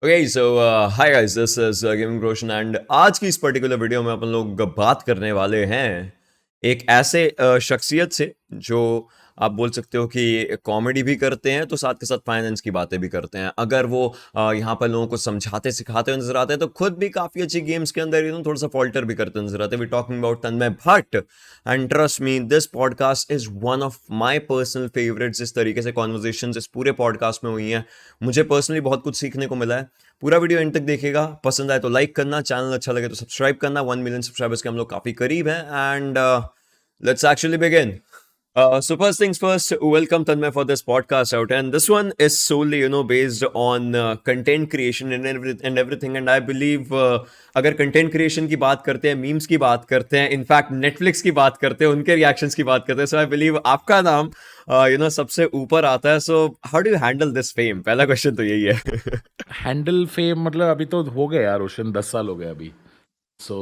Okay, so hi guys, this is Gaming Roshan and आज की इस पर्टिकुलर वीडियो में अपन लोग बात करने वाले हैं एक ऐसे शख्सियत से जो आप बोल सकते हो कि कॉमेडी भी करते हैं तो साथ के साथ फाइनेंस की बातें भी करते हैं। अगर वो यहाँ पर लोगों को समझाते सिखाते हुए नजर आते हैं तो खुद भी काफ़ी अच्छी गेम्स के अंदर थोड़ा सा फॉल्टर भी करते नजर आते हैं। We talking about Tanmay Bhat and trust me this podcast is one of my personal favourites. इस तरीके से कॉन्वर्जेशंस इस पूरे पॉडकास्ट में हुई हैं, मुझे पर्सनली बहुत कुछ सीखने को मिला है। पूरा वीडियो एंड तक देखिएगा, पसंद आए तो लाइक करना, चैनल अच्छा लगे तो सब्सक्राइब करना। 1 मिलियन सब्सक्राइबर्स के हम लोग काफी करीब हैं and let's actually begin. So first things first, welcome Tanmay for this podcast out, and this one is solely based on content creation and everything. And I believe अगर content creation की बात करते हैं, memes की बात करते हैं, in fact Netflix की बात करते हैं, उनके reactions की बात करते हैं, so I believe आपका नाम सबसे ऊपर आता है. So how do you handle this fame? पहला क्वेश्चन तो यही है. हैंडल फेम मतलब अभी तो हो गया यार रोशन 10 साल हो गए अभी. So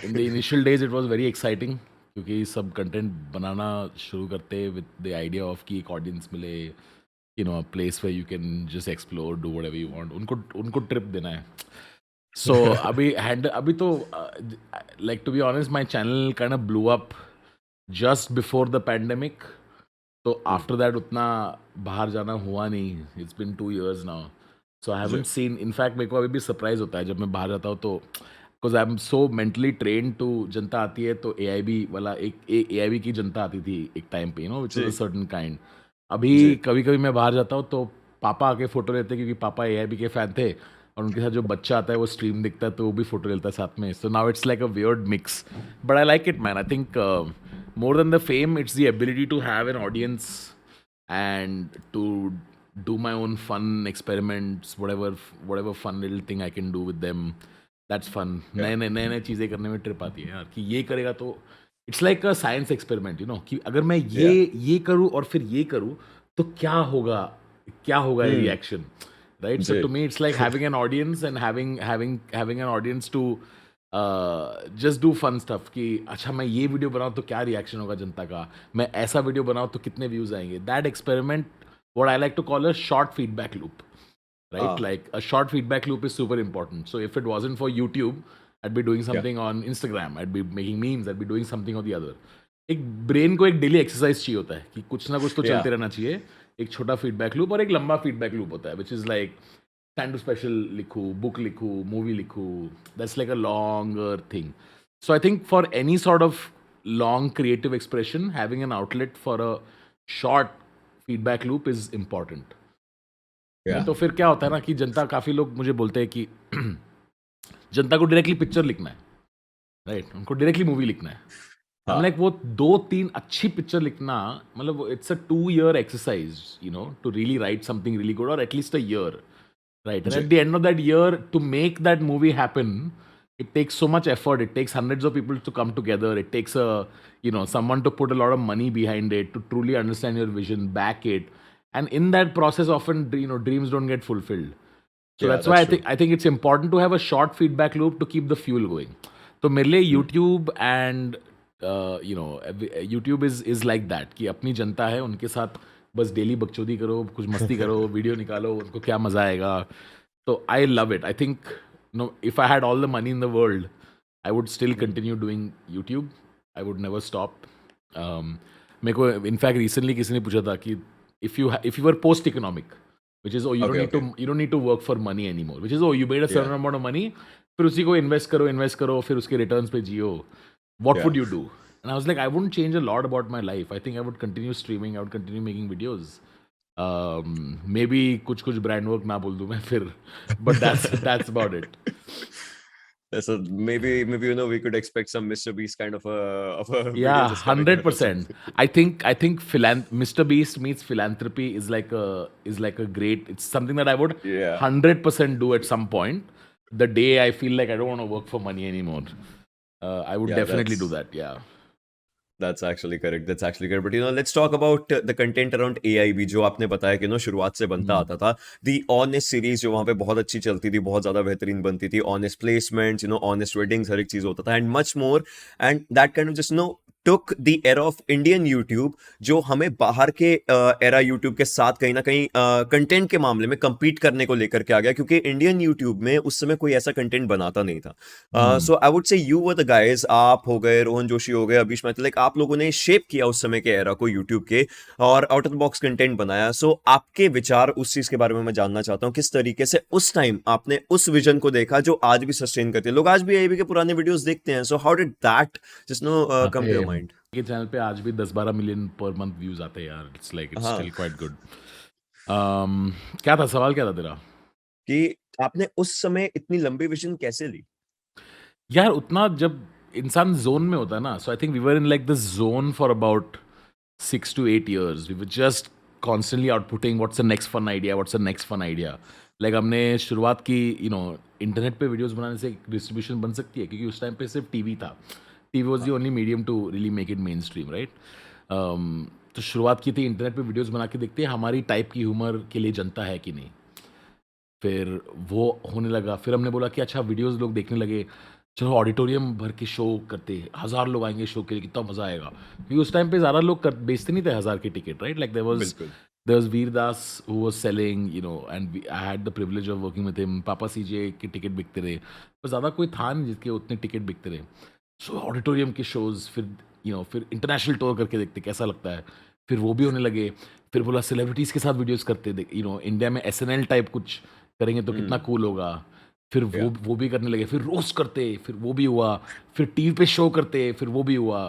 in the initial days it was very exciting क्योंकि सब कंटेंट बनाना शुरू करते विद द आइडिया ऑफ कि एक ऑडियंस मिले, a place where you can just explore, do whatever you want, उनको ट्रिप देना है. सो अभी तो like to be honest my channel kind of blew up just before the pandemic. तो after that उतना बाहर जाना हुआ नहीं. It's been 2 years now. So I haven't seen. In fact मेरे को अभी भी सरप्राइज होता है जब मैं बाहर जाता हूँ तो, because I am so mentally train too. जनता आती है तो AIB वाला एक AIB की जनता आती थी एक टाइम पे, which is a certain kind. अभी कभी कभी मैं बाहर जाता हूँ तो पापा आके फोटो लेते क्योंकि पापा AIB के फैन थे, और उनके साथ जो बच्चा आता है वो स्ट्रीम दिखता है तो वो भी फोटो लेता है साथ में. So now it's like a weird mix, but I like it man. I think more than the fame, it's the ability to have an audience and to do my own fun experiments, whatever fun little thing I can do with them. That's fun. नए चीज़ें करने में trip आती है यार कि ये करेगा तो it's like a science experiment, कि अगर मैं ये करूँ और फिर ये करूँ तो क्या होगा reaction, right? So to me it's like having an audience and having an audience to just do fun stuff कि अच्छा मैं ये वीडियो बनाऊँ तो क्या रिएक्शन होगा जनता का, मैं ऐसा वीडियो बनाऊँ तो कितने व्यूज आएंगे. That experiment what I like to call a short feedback loop, right? Like a short feedback loop is super important. So if it wasn't for YouTube, I'd be doing something on Instagram, I'd be making memes, I'd be doing something or the other. एक brain को एक daily exercise चाहिए होता है कि कुछ ना कुछ तो चलते रहना चाहिए. एक छोटा फीडबैक लूप और एक लंबा फीडबैक लूप होता है, which is like stand to special लिखूँ, बुक लिखूँ, मूवी लिखूँ. That's like a longer thing. So I think for any sort of long creative expression, having an outlet for a short feedback loop is important. तो फिर क्या होता है ना कि जनता, काफ़ी लोग मुझे बोलते हैं कि जनता को डायरेक्टली पिक्चर लिखना है, राइट? उनको डायरेक्टली मूवी लिखना है. हम लाइक वो 2-3 अच्छी पिक्चर लिखना, मतलब it's a 2 year exercise, to really write something really good, और at least a year, right? And at the end of that year, to make that movie happen, it takes so much effort. It takes hundreds of people to come together. It takes someone to put a lot of money behind it, to truly understand your vision, back it. And in that process, often, dreams don't get fulfilled. So that's why I think it's important to have a short feedback loop to keep the fuel going. So मेरे लिए YouTube and YouTube is like that कि अपनी जनता है, उनके साथ बस daily बकचोदी करो, कुछ मस्ती करो, वीडियो निकालो, उनको क्या मज़ा आएगा. तो I love it. I think if I had all the money in the world, I would still continue doing YouTube. I would never stop. मेरे को इनफैक्ट रिसेंटली किसी ने पूछा था कि if you R post economic, which is you don't need to work for money anymore, which is you made a certain amount of money, फिर उसी को invest करो, फिर उसके returns पे जियो. What would you do? And I was like, I wouldn't change a lot about my life. I think I would continue streaming. I would continue making videos. Maybe कुछ brand work ना बोल दूँ मैं फिर, but that's about it. So maybe we could expect some Mr. Beast kind of a Yeah, video just coming in 100%. I think Mr. Beast meets philanthropy is like a great. It's something that I would 100% do at some point. The day I feel like I don't want to work for money anymore, I would definitely do that. Yeah. That's actually correct. But let's talk about the content around AIB जो आपने बताया कि शुरुआत से बनता आता था. The Honest series जो वहाँ पे बहुत अच्छी चलती थी, बहुत ज़्यादा बेहतरीन बनती थी. Honest placements, honest weddings, हर एक चीज़ होता था and much more. And that kind of just took the era of Indian YouTube, जो हमें बाहर के एरा यूट्यूब के साथ कहीं ना कहीं कंटेंट के मामले में compete करने को लेकर के आ गया, क्योंकि इंडियन यूट्यूब में उस समय कोई ऐसा कंटेंट बनाता नहीं था। So I would say you were the guys, आप हो गए, रोहन जोशी हो गए, अभीश मैथल, लाइक आप लोगों ने शेप किया उस समय के एरा को यूट्यूब के, और out of the box content बनाया। सो आपके विचार उस चीज के बारे में मैं जानना चाहता हूँ, किस तरीके से उस टाइम आपने उस विजन को देखा जो आज भी सस्टेन करते हैं। लोग आज भी एआईबी के पुराने वीडियोस देखते हैं, so how did that just no come to your mind? के चैनल पे आज भी 10-12 मिलियन पर मंथ व्यूज आते हैं यार. इट्स लाइक इट्स हाँ, स्टिल क्वाइट गुड. क्या था सवाल, क्या था तेरा? कि आपने उस समय इतनी लंबी विजन कैसे ली? यार उतना जब इंसान जोन में होता है ना, so I think we were in like this zone for about 6 to 8 years. We were just constantly outputting what's the next fun idea, what's the next fun idea. Like हमने शुरुआत की, इंटरनेट पे videos बनाने से distribution बन सकती है, क्योंकि उस टाइम पे सिर्फ टीवी था. TV was the only medium to really make it mainstream, right? तो शुरुआत की थी, इंटरनेट पे वीडियोस बना के देखते हैं हमारी टाइप की ह्यूमर के लिए जनता है कि नहीं. फिर वो होने लगा. फिर हमने बोला कि अच्छा वीडियोस लोग देखने लगे, चलो ऑडिटोरियम भर के शो करते, 1000 लोग आएंगे शो के लिए, कितना मजा आएगा. क्योंकि उस टाइम पे ज़्यादा लोग बेचते नहीं थे 1000 की टिकट, राइट? लाइक बिल्कुल। there was Veerdas who was selling, and I had the privilege of working with him. पापा सीजे के टिकट बिकते रहे, पर ज़्यादा कोई था नहीं जिसके उतने टिकट बिकते रहे. सो ऑडिटोरियम के शोज़, फिर इंटरनेशनल टूर करके देखते कैसा लगता है. फिर वो भी होने लगे. फिर बोला सेलिब्रिटीज़ के साथ वीडियोस करते, इंडिया में SNL टाइप कुछ करेंगे तो कितना कूल होगा. फिर वो भी करने लगे. फिर रोस्ट करते, फिर वो भी हुआ. फिर टीवी पे शो करते, फिर वो भी हुआ.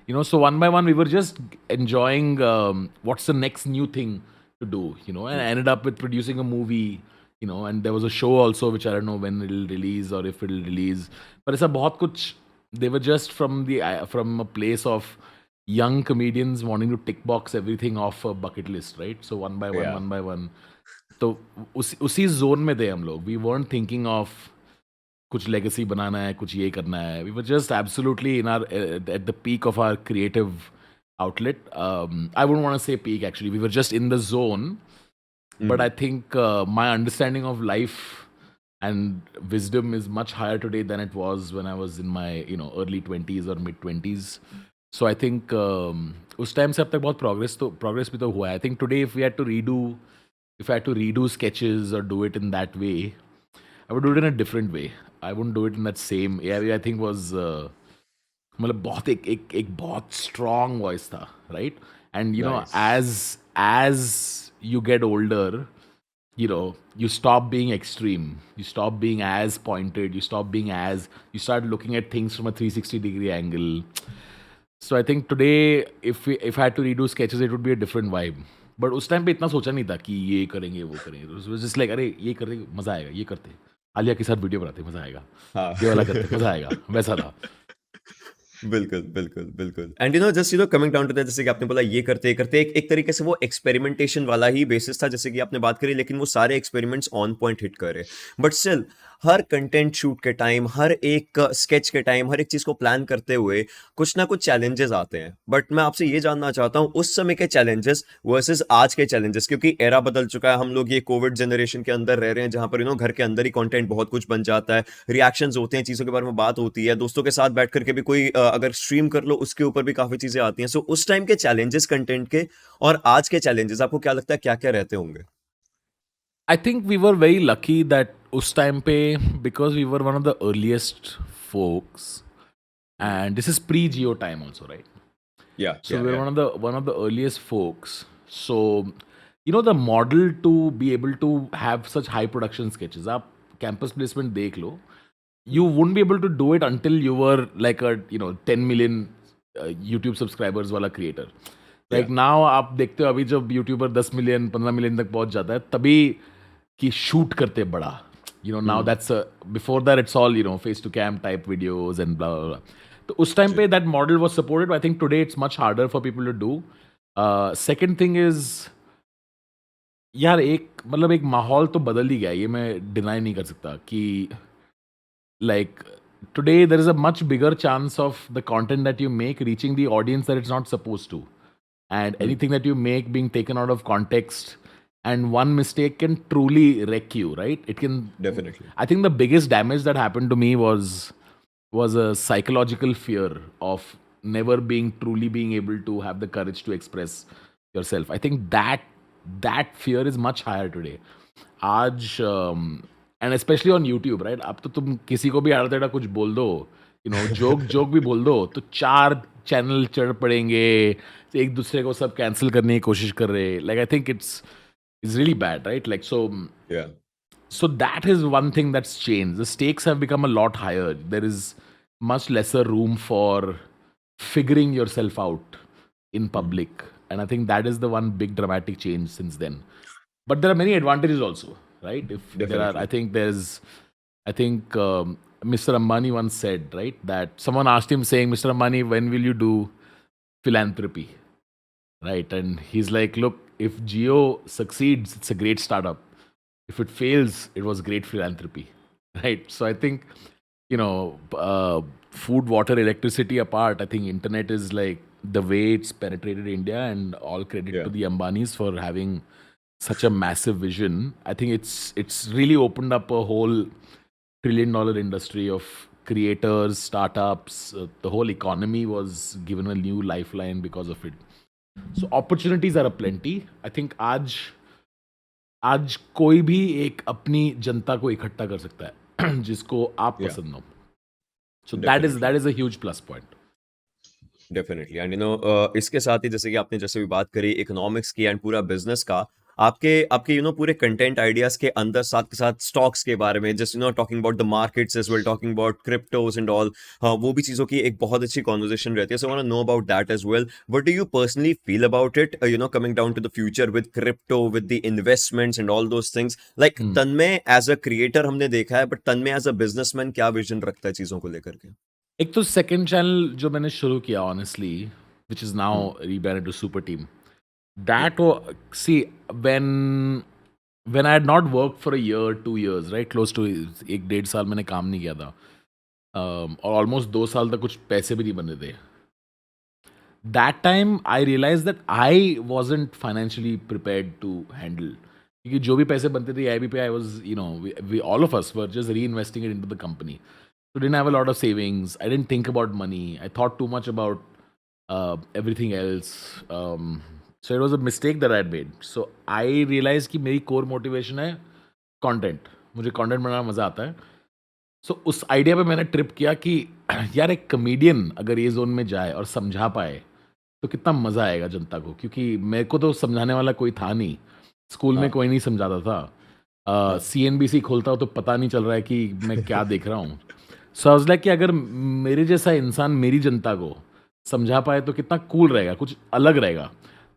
So one by one we were just enjoying what's the next new thing to do, and I ended up with producing a movie, and there was a show also which I don't know when it'll release or if it'll release, but it's a bahut kuch. They were just from a place of young comedians wanting to tick box everything off a bucket list, right? So one by one, Yeah. one by one. तो उसी zone में थे हम लोग. We weren't thinking of कुछ legacy बनाना है, कुछ ये करना है. We were just absolutely in our at the peak of our creative outlet. I wouldn't want to say peak, actually. We were just in the zone. But I think my understanding of life and wisdom is much higher today than it was when I was in my early 20s or mid 20s. So I think उस time से अब तक बहुत progress भी तो हुआ है. I think today if I had to redo sketches or do it in that way, I would do it in a different way. I wouldn't do it in that same. I think was मतलब बहुत एक बहुत strong voice था, right? And as you get older, you stop being extreme, you stop being as pointed, you start looking at things from a 360-degree angle. So I think today if I had to redo sketches, it would be a different vibe. But उस time पे इतना सोचा नहीं था कि ये करेंगे वो करेंगे. It was just like अरे ये करेंगे मजा आएगा, ये करते, आलिया के साथ वीडियो बनाते मजा आएगा, ये वाला करते मजा आएगा, वैसा था. बिल्कुल बिल्कुल बिल्कुल. And just coming down to that, जैसे कि आपने बोला ये करते करते एक तरीके से वो एक्सपेरिमेंटेशन वाला ही बेसिस था, जैसे कि आपने बात करी, लेकिन वो सारे एक्सपेरिमेंट्स ऑन पॉइंट हिट करे. But still her content shoot के टाइम, हर एक स्केच के टाइम, हर एक चीज को प्लान करते हुए कुछ ना कुछ चैलेंजेस आते हैं. बट मैं आपसे ये जानना चाहता हूँ उस समय के चैलेंजेस वर्सेस आज के चैलेंजेस, क्योंकि एरा बदल चुका है. हम लोग ये कोविड जनरेशन के अंदर रह रहे हैं, जहां पर घर के अंदर ही कंटेंट बहुत कुछ बन जाता है, रिएक्शंस होते हैं, चीजों के बारे में बात होती है, दोस्तों के साथ बैठ करके भी कोई अगर स्ट्रीम कर लो उसके ऊपर भी काफी चीजें आती हैं. सो उस टाइम के चैलेंजेस कंटेंट के और आज के चैलेंजेस आपको क्या लगता है क्या क्या रहते होंगे? I think we were very lucky that us time pe, because we were one of the earliest folks, and this is pre-Geo time also, right? Yeah. So we were one of the earliest folks. So the model to be able to have such high production sketches, आप campus placement देख लो, you wouldn't be able to do it until you were like a 10 million YouTube subscribers वाला creator. Like now आप देखते हो अभी जब YouTuber 10 million 15 million तक पहुंच जाता है तभी कि शूट करते बड़ा. Now that's before that it's all face to cam type videos and blah blah blah. तो उस टाइम पे that model was supported, but I think today it's much harder for people to do. Second thing is यार एक माहौल तो बदल ही गया, ये मैं डिनाई नहीं कर सकता कि like today there is a much bigger chance of the content that you make reaching the audience that it's not supposed to. And anything that you make being taken out of context, and one mistake can truly wreck you, right? It can Definitely. I think the biggest damage that happened to me was a psychological fear of never truly being able to have the courage to express yourself. I think that fear is much higher today. आज and specially on YouTube right, अब तो तुम किसी को भी आड़ा टेढ़ा कुछ बोल दो, जोक भी बोल दो, तो 4 चैनल चढ़ पड़ेंगे, एक दूसरे को सब कैंसिल करने की कोशिश कर रहे. Like I think it's really bad, right? Like Yeah. so that is one thing that's changed. The stakes have become a lot higher. There is much lesser room for figuring yourself out in public, and I think that is the one big dramatic change since then. But there are many advantages also, right? If there are, I think Mr. Ambani once said, right, that someone asked him saying, Mr. Ambani, when will you do philanthropy? Right? And he's like, look, if Geo succeeds, it's a great startup. If it fails, it was great philanthropy. Right? So I think, food, water, electricity apart, I think internet is like the way it's penetrated India, and all credit to the Ambanis for having such a massive vision. I think it's really opened up a whole $1 trillion industry of creators, startups. The whole economy was given a new lifeline because of it. So opportunities are aplenty. I think आज कोई भी एक अपनी जनता को इकट्ठा कर सकता है जिसको आप पसंद हो. So that is a huge plus point. Definitely. And इसके साथ ही जैसे कि आपने जैसे भी बात करी इकोनॉमिक्स की एंड पूरा बिजनेस का, आपके पूरे कंटेंट आइडियाज के अंदर साथ के साथ स्टॉक्स के बारे में, just talking about the markets as well, talking about cryptos and all, वो भी चीज़ों की एक बहुत अच्छी कॉन्वर्जेशन रहती है. So I want to know about that as well. What do you personally feel about it, coming down to the future with crypto, with the investments and all those things. Like Tanmay as a creator हमने देखा है, but Tanmay as a businessman क्या vision रखता है चीज़ों को लेकर के? एक तो सेकंड चैनल जो मैंने शुरू किया honestly, which is now rebranded to Super Team, that see when I had not worked for a year, 2 years, right, close to 1.5 साल मैंने काम नहीं किया था, और ऑलमोस्ट 2 साल तक कुछ पैसे भी नहीं बने थे. That time I realized that I wasn't financially prepared to handle, क्योंकि जो भी पैसे बनते थे IB पे, I was, we all of us were just reinvesting it into the company. So didn't have a lot of savings. I didn't think about money. I thought too much about everything else. So it was a mistake that I had made. So I realized कि मेरी core motivation है content. मुझे content बनाना मज़ा आता है. So उस idea पे मैंने trip किया कि यार एक comedian अगर ये zone में जाए और समझा पाए तो कितना मज़ा आएगा जनता को, क्योंकि मेरे को तो समझाने वाला कोई था नहीं. स्कूल में कोई नहीं समझाता था. CNBC खोलता हो तो पता नहीं चल रहा है कि मैं क्या देख रहा हूँ. सो आई वाज लाइक कि अगर मेरे जैसा इंसान मेरी जनता को समझा पाए तो कितना कूल रहेगा, कुछ अलग रहेगा.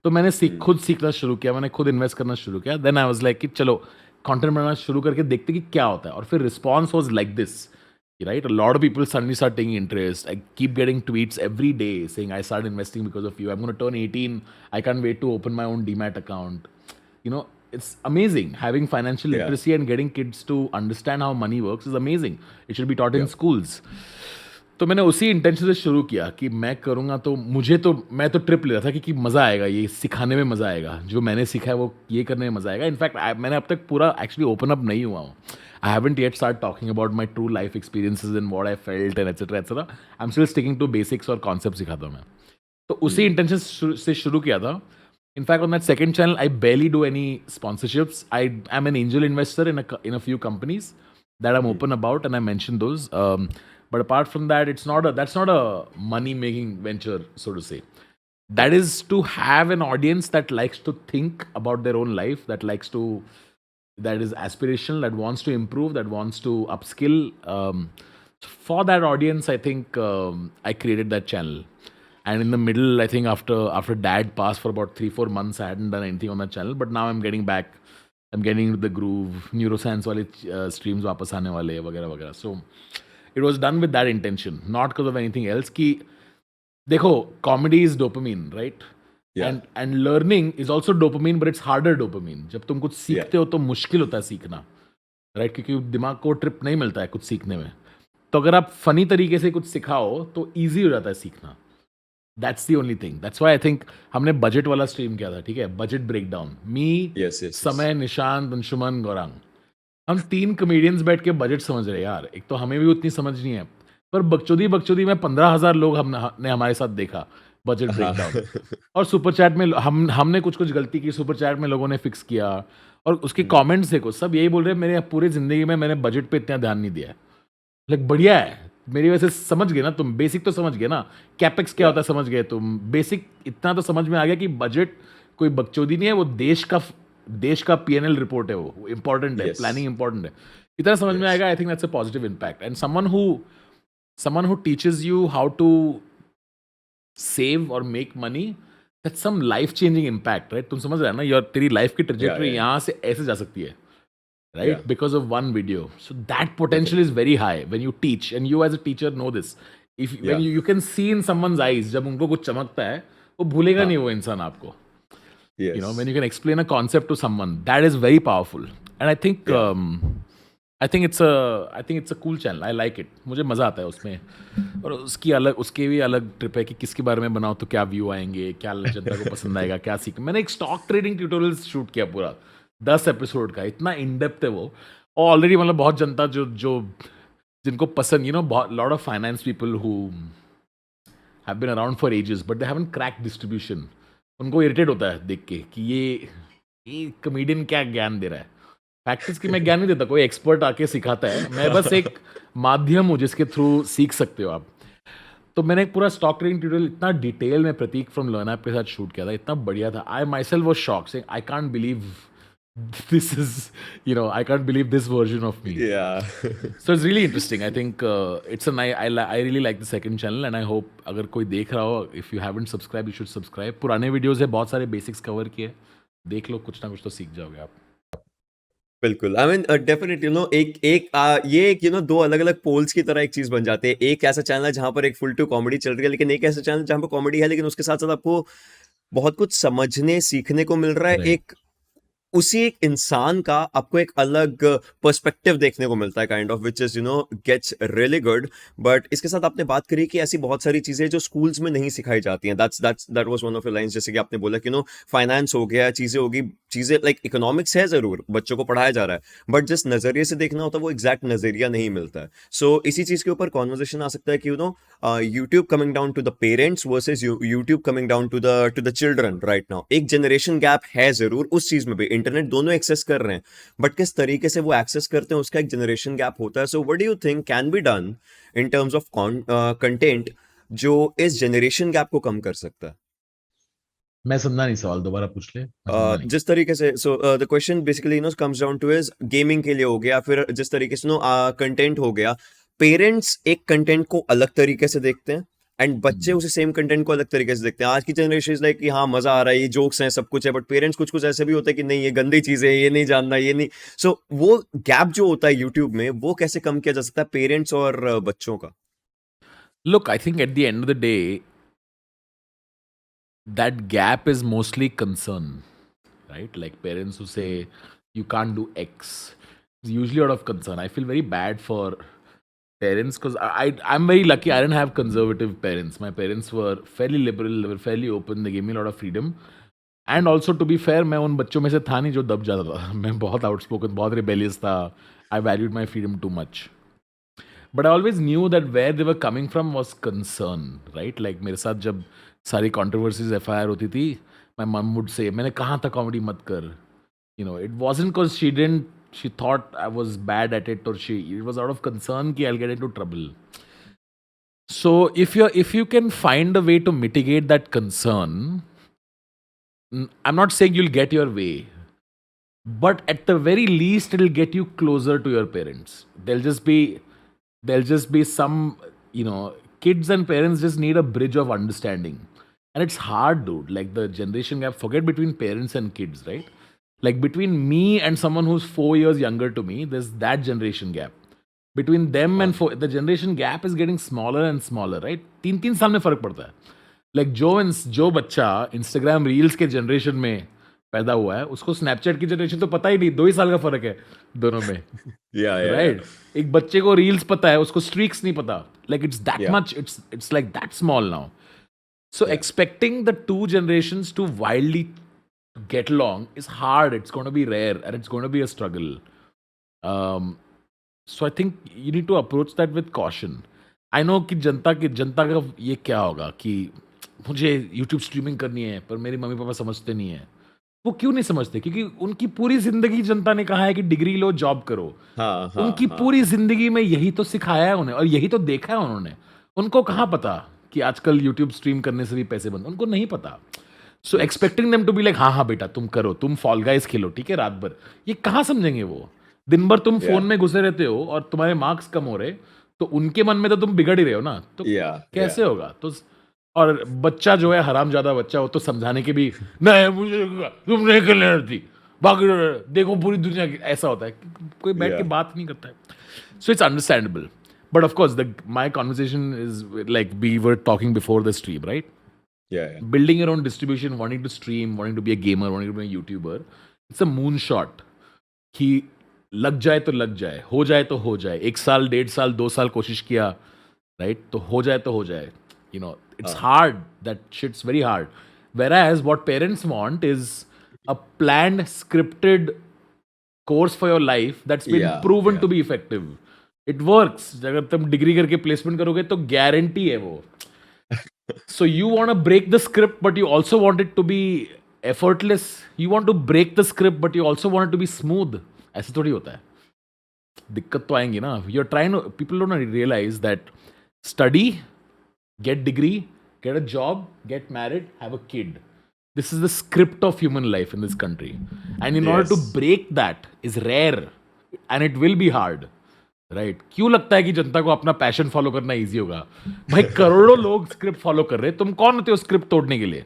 तो मैंने खुद सीखना शुरू किया, मैंने खुद इन्वेस्ट करना शुरू किया. देन आई वाज लाइक कि चलो कंटेंट बनाना शुरू करके देखते कि क्या होता है. और फिर response was like this, right? A lot of people suddenly start taking interest. I keep getting tweets every day saying I started investing because of you. I'm going to turn 18. I can't wait to open my own DMAT account. It's amazing. Having financial literacy and getting kids to understand how money works is amazing. It should be taught in schools. तो मैंने उसी intention से शुरू किया कि मैं करूँगा तो मैं तो ट्रिप ले रहा था कि मज़ा आएगा, ये सिखाने में मज़ा आएगा, जो मैंने सीखा है वो ये करने में मज़ा आएगा. इनफैक्ट मैंने अब तक पूरा एक्चुअली ओपन अप नहीं हुआ हूँ. I haven't yet started talking about my true life experiences and what I felt and etc. etc. I'm still sticking to basics और concepts सिखाता हूँ मैं. तो उसी इंटेंशन से शुरू किया था. In fact, on that second channel, I barely do any sponsorships. I am an angel investor in a few companies that I'm open about, and I mention those. But apart from that, that's not a money-making venture, so to say. That is to have an audience that likes to think about their own life, that is aspirational, that wants to improve, that wants to upskill. For that audience, I think I created that channel. And in the middle, I think after Dad passed for about 3-4 months, I hadn't done anything on that channel. But now I'm getting back. I'm getting into the groove. Neuroscience wale streams वापस आने वाले वगैरह वगैरह. So it was done with that intention, not because of anything else. कि देखो, comedy is dopamine, right? Yeah. And learning is also dopamine, but it's harder dopamine. जब तुम कुछ सीखते हो तो मुश्किल होता है सीखना, right? क्योंकि दिमाग को ट्रिप नहीं मिलता है कुछ सीखने में. तो अगर आप फनी तरीके से कुछ सिखाओ तो ईजी हो जाता है सीखना. That's the only thing. That's why I think हमने बजट वाला स्ट्रीम किया था, ठीक है? Budget breakdown. समय, निशांत, अंशुमन, गौरांग, हम 3 कॉमेडियंस बैठ के बजट समझ रहे हैं यार. एक तो हमें भी उतनी समझ नहीं है. पर बकचोदी में 15,000 लोग ने हमारे साथ देखा बजट ब्रेकडाउन, और सुपर चैट में हमने कुछ गलती की, सुपर चैट में लोगों ने फिक्स किया, और उसके कमेंट्स देखो, सब यही बोल रहे हैं मेरे पूरी जिंदगी में मैंने बजट पे इतना ध्यान नहीं दिया है। लाइक बढ़िया है, मेरी वजह से समझ गए ना तुम, बेसिक तो समझ गए ना, कैपेक्स क्या होता है समझ गए तुम, बेसिक इतना तो समझ में आ गया कि बजट कोई बकचोदी नहीं है, वो देश का पीएनएल रिपोर्ट है, वो इंपॉर्टेंट है, यस, प्लानिंग इंपॉर्टेंट है, इतना समझ में यस, आएगा। I think that's a positive impact, and someone who teaches you how to save or make money, that's some life changing impact, right? तुम समझ रहे हो ना, your तेरी लाइफ की yeah, ट्रेजेक्टरी yeah, यहाँ से ऐसे जा सकती है, yeah, right? Because of one video. So that potential is definitely, very high when you teach, and you as a teacher know this. If yeah, when you can see in someone's eyes, जब उनको कुछ चमकता है, वो भूलेगा हाँ, नहीं वो इंसान आपको. You know, when yes, you can explain a concept to someone, that is very powerful. And yeah, I think it's a cool channel. I like it. मुझे मज़ा आता है उसमें, और उसके भी अलग ट्रिप है कि किसके बारे में बनाओ तो क्या व्यू आएंगे, क्या जनता को पसंद आएगा, क्या सीख। मैंने एक स्टॉक ट्रेडिंग ट्यूटोरियल शूट किया पूरा 10 एपिसोड का, इतना इन डेप्थ है वो, और ऑलरेडी मतलब बहुत जनता जो जो जिनको पसंद, बहुत lot of finance people who have been around for ages but they haven't crack distribution, उनको इरिटेट होता है देख के कि ये कॉमेडियन क्या ज्ञान दे रहा है। प्रैक्टिस की मैं ज्ञान नहीं देता, कोई एक्सपर्ट आके सिखाता है, मैं बस एक माध्यम हूँ जिसके थ्रू सीख सकते हो आप। तो मैंने एक पूरा स्टॉक ट्रेडिंग ट्यूटोरियल इतना डिटेल में प्रतीक फ्रॉम लर्न ऐप के साथ शूट किया था, इतना बढ़िया था। आई माई सेल्फ वॉज शॉक से I can't believe this is I can't believe this version of me. yeah. So it's really interesting. I think it's a nice. I really like the second channel, and I hope अगर कोई देख रहा हो, if you haven't subscribed, you should subscribe. पुराने videos है, बहुत सारे basics cover किए, देख लो, कुछ ना कुछ तो सीख जाओगे आप। बिल्कुल, आई मीन डेफिनेटली एक एक ये एक दो अलग अलग पोल्स की तरह एक चीज बन जाती है। एक ऐसा चैनल है जहां पर एक फुल टू कॉमेडी चल रही है, लेकिन एक ऐसा चैनल जहां पर कॉमेडी है लेकिन उसके साथ साथ आपको बहुत कुछ समझने सीखने को मिल रहा है। Right. एक उसी एक इंसान का आपको एक अलग पर्सपेक्टिव देखने को मिलता है, kind of, which is gets really good. But इसके साथ आपने बात करी कि ऐसी बहुत सारी चीजें जो स्कूल्स में नहीं सिखाई जाती हैं, that was one of your lines, जैसे कि आपने बोला कि फाइनेंस हो गया, चीजें होगी, चीजें लाइक इकोनॉमिक्स है, जरूर बच्चों को पढ़ाया जा रहा है, बट जिस नजरिए से देखना होता है वो एग्जैक्ट नजरिया नहीं मिलता है। सो इसी चीज के ऊपर कॉन्वर्जेशन आ सकता है कि YouTube coming down to the parents versus YouTube coming down to the children right now. एक जनरेशन गैप है जरूर उस चीज में भी, इंटरनेट दोनों एक्सेस कर रहे हैं, बट किस तरीके से वो एक्सेस करते हैं उसका एक जनरेशन गैप होता है। So what do you think can be done in terms of content जो इस जनरेशन गैप को कम कर सकता है? मैं समझा नहीं, सवाल दोबारा पूछ ले, मैं समझा नहीं। जिस तरीके से, so the question basically comes down two is gaming के लिए हो गया, फिर जिस तरीके से कंटेंट हो गया, पेरेंट्स एक कंटेंट को अलग तरीके से देखते हैं एंड बच्चे उसी सेम कंटेंट को अलग तरीके से देखते हैं। आज की जनरेशन इज लाइक कि हाँ मजा आ रहा है, ये जोक्स हैं, सब कुछ है, बट पेरेंट्स कुछ कुछ ऐसे भी होते हैं कि नहीं ये गंदी चीज है, ये नहीं जानना, ये नहीं। सो वो गैप जो होता है यूट्यूब में, वो कैसे कम किया जा सकता है पेरेंट्स और बच्चों का? Look, I think at the end of the day, that gap is mostly concern, right? Like parents who say you can't do X, it's usually out of concern. I feel very bad for parents because I'm very lucky. I didn't have conservative parents. My parents were fairly liberal, they were fairly open, they gave me a lot of freedom. And also to be fair, मैं उन बच्चों में से था नहीं जो दब जाता था। मैं बहुत आउटस्पोकन, बहुत रिबेलियस था। I valued my freedom too much. But I always knew that where they were coming from was concern, right? Like मेरे साथ जब सारी controversies FIR होती थी, my mom would say, मैंने कहा था comedy मत कर. It wasn't because she thought I was bad at it, or it was out of concern कि I'll get into trouble. So if you can find a way to mitigate that concern, I'm not saying you'll get your way, but at the very least it'll get you closer to your parents. There'll just be some, kids and parents just need a bridge of understanding. And it's hard, dude. Like the generation gap, forget between parents and kids, right? Like between me and someone who's 4 years younger to me, there's that generation gap. Between them and the generation gap is getting smaller and smaller, right? 3 साल में फर्क पड़ता है. Like जो बच्चा Instagram Reels के generation में पैदा हुआ है, उसको Snapchat की generation तो पता ही नहीं, 2 ही साल का फर्क है दोनों में. Right? एक बच्चे को Reels पता है, उसको streaks नहीं पता. Like it's that much, it's like that small now. So expecting the two generations to wildly get along is hard. It's going to be rare and it's going to be a struggle. So I think you need to approach that with caution. I know कि जनता का ये क्या होगा कि मुझे YouTube streaming करनी है पर मेरे मम्मी पापा समझते नहीं है। वो क्यों नहीं समझते? क्योंकि उनकी पूरी जिंदगी जनता ने कहा है कि डिग्री लो, जॉब करो। हाँ हाँ उनकी हाँ। पूरी जिंदगी में यही तो सिखाया है उन्हें और यही तो देखा है उन्होंने। उनको कहाँ पता कि आजकल यूट्यूब स्ट्रीम करने से भी पैसे बनते, उनको नहीं पता। So yes. Expecting them to be like हाँ हाँ बेटा तुम करो, तुम फॉल गाइस खेलो, ठीक है, रात भर। ये कहाँ समझेंगे वो? दिन भर तुम या फोन में घुसे रहते हो और तुम्हारे मार्क्स कम हो रहे, तो उनके मन में तो तुम बिगड़ ही रहे हो ना, तो या या कैसे होगा? तो और बच्चा जो है हरामजादा बच्चा, वो तो समझाने के भी नहीं, मुझे तुम नहीं खेलने रहती, बाकी देखो पूरी दुनिया की, ऐसा होता है। कोई बैठ के या बात नहीं करता है। So it's understandable, but of course the my conversation is like we were talking before the stream, right? या Building your own distribution, wanting to stream, wanting to be a gamer, wanting to be a YouTuber, it's a moonshot. कि लग जाए तो लग जाए, हो जाए तो हो जाए, 1 साल 1.5 साल 2 साल कोशिश किया, राइट? तो हो जाए तो हो जाए, you know. It's हाँ hard, that shit's very hard. Whereas what parents want is a planned scripted course for your life that's been या proven या to be effective. It works. अगर तुम डिग्री करके प्लेसमेंट करोगे तो गारंटी है वो। So you want to break the script, but you also want it to be effortless. You want to break the script, but you also want it to be smooth. ऐसे थोड़ी होता है। दिक्कत तो आएंगी ना। You're trying to, people don't realize that study, get degree, get a job, get married, have a kid. This is the script of human life in this country. And in order to yes break that is rare and it will be hard. Right क्यों लगता है कि जनता को अपना passion follow करना easy होगा? भाई करोड़ों लोग स्क्रिप्ट फॉलो कर रहे हैं, तुम कौन होते हो स्क्रिप्ट तोड़ने के लिए?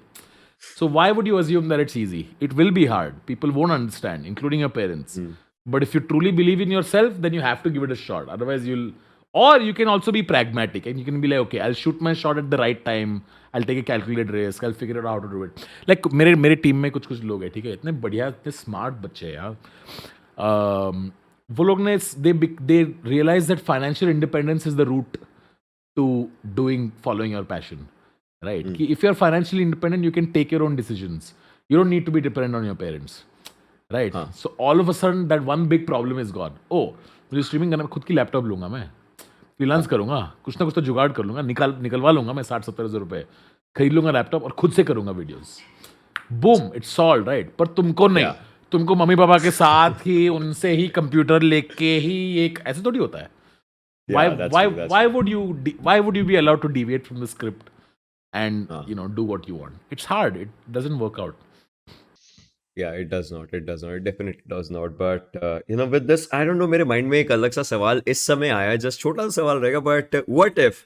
So why would you assume that it's easy? It will be hard, people won't understand including your parents, but if you truly believe in yourself then you have to give it a shot, otherwise you'll, और you can also be pragmatic and you can be like, okay, I'll shoot my shot at the right time, I'll take a calculated risk, I'll figure out how to do it. Like मेरे team में कुछ लोग हैं, ठीक है, इतने बढ़िया इतने स्मार्ट बच्चे हैं यार। वो लोग ने they realize that financial independence is the route to following your passion, right? कि if you're financially independent you can take your own decisions, you don't need to be dependent on your parents, right? हाँ So all of a sudden that one big problem is gone. Oh, मुझे streaming करना, खुद की laptop लूंगा, मैं freelance करूंगा, कुछ ना कुछ तो जुगाड़ कर लूंगा, निकलवा लूंगा मैं 60-70 हज़ार रुपए, खरीद लूंगा लैपटॉप और खुद से करूंगा videos, boom, it's solve, right? पर तुमको नहीं, या तुमको मम्मी पापा के साथ ही उनसे ही कंप्यूटर लेके ही एक, ऐसे थोड़ी होता है। why या that's why true that's why true would you why would you be allowed to deviate from the script and हाँ do what you want? It's hard, it doesn't work out. Yeah, it does not. It does not. It definitely does not. But with this, I don't know. मेरे mind में एक अलग सा सवाल इस समय आया, जस्ट छोटा सा सवाल रहेगा. बट व्हाट इफ